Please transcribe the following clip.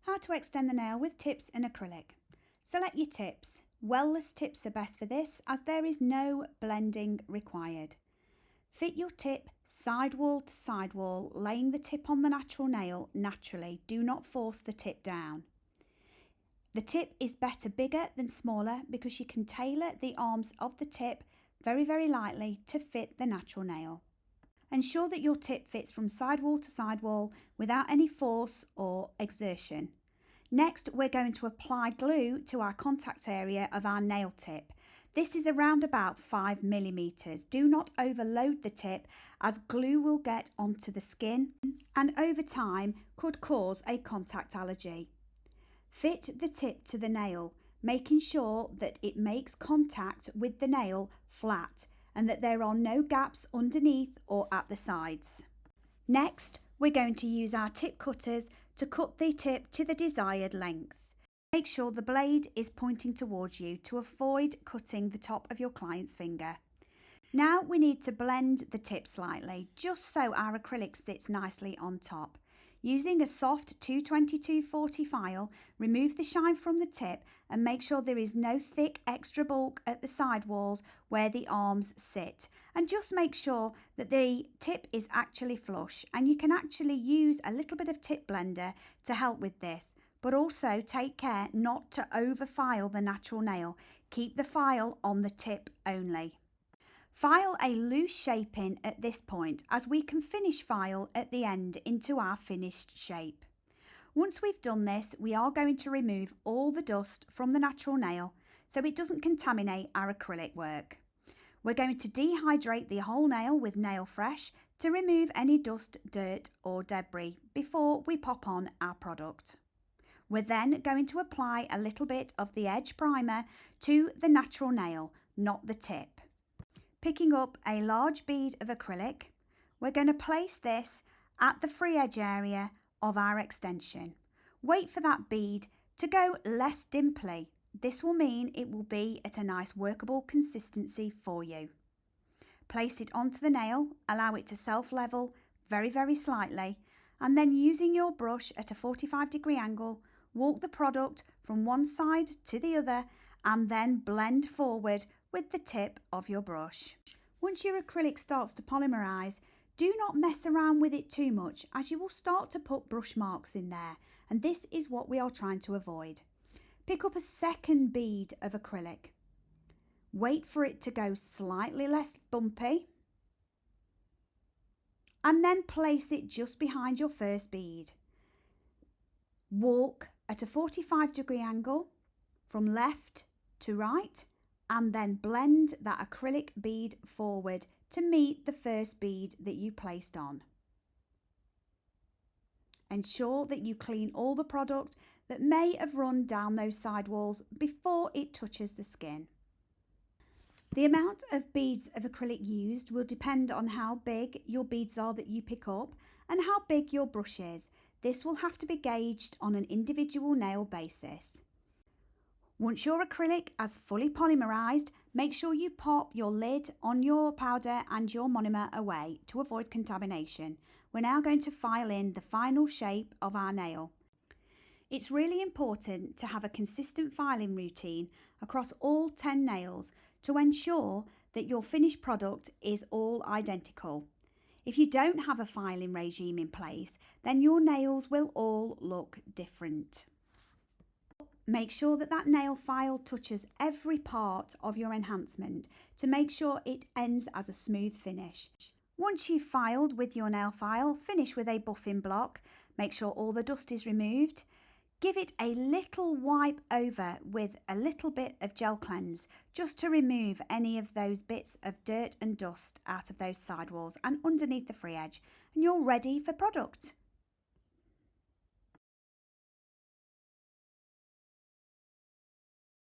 How to extend the nail with tips and acrylic. Select your tips. Wellless tips are best for this as there is no blending required. Fit your tip sidewall to sidewall, laying the tip on the natural nail naturally. Do not force the tip down. The tip is better bigger than smaller because you can tailor the arms of the tip very lightly to fit the natural nail. Ensure that your tip fits from sidewall to sidewall without any force or exertion. Next, we're going to apply glue to our contact area of our nail tip. This is around about 5 millimeters. Do not overload the tip as glue will get onto the skin and over time could cause a contact allergy. Fit the tip to the nail, making sure that it makes contact with the nail flat and that there are no gaps underneath or at the sides. Next, we're going to use our tip cutters to cut the tip to the desired length. Make sure the blade is pointing towards you to avoid cutting the top of your client's finger. Now we need to blend the tip slightly, just so our acrylic sits nicely on top. Using a soft 222/40 file, remove the shine from the tip and make sure there is no thick extra bulk at the side walls where the arms sit. And just make sure that the tip is actually flush, and you can actually use a little bit of tip blender to help with this. But also take care not to over file the natural nail. Keep the file on the tip only. File a loose shape in at this point as we can finish file at the end into our finished shape. Once we've done this, we are going to remove all the dust from the natural nail so it doesn't contaminate our acrylic work. We're going to dehydrate the whole nail with Nail Fresh to remove any dust, dirt or debris before we pop on our product. We're then going to apply a little bit of the edge primer to the natural nail, not the tip. Picking up a large bead of acrylic, we're going to place this at the free edge area of our extension. Wait for that bead to go less dimply. This will mean it will be at a nice workable consistency for you. Place it onto the nail, allow it to self-level very slightly, and then using your brush at a 45-degree angle, walk the product from one side to the other and then blend forward with the tip of your brush. Once your acrylic starts to polymerize, do not mess around with it too much as you will start to put brush marks in there, and this is what we are trying to avoid. Pick up a second bead of acrylic. Wait for it to go slightly less bumpy and then place it just behind your first bead. Walk at a 45-degree angle from left to right and then blend that acrylic bead forward to meet the first bead that you placed on. Ensure that you clean all the product that may have run down those side walls before it touches the skin. The amount of beads of acrylic used will depend on how big your beads are that you pick up and how big your brush is. This will have to be gauged on an individual nail basis. Once your acrylic has fully polymerized, make sure you pop your lid on your powder and your monomer away to avoid contamination. We're now going to file in the final shape of our nail. It's really important to have a consistent filing routine across all 10 nails to ensure that your finished product is all identical. If you don't have a filing regime in place, then your nails will all look different. Make sure that nail file touches every part of your enhancement to make sure it ends as a smooth finish. Once you've filed with your nail file, finish with a buffing block. Make sure all the dust is removed. Give it a little wipe over with a little bit of gel cleanse just to remove any of those bits of dirt and dust out of those sidewalls and underneath the free edge, and you're ready for product.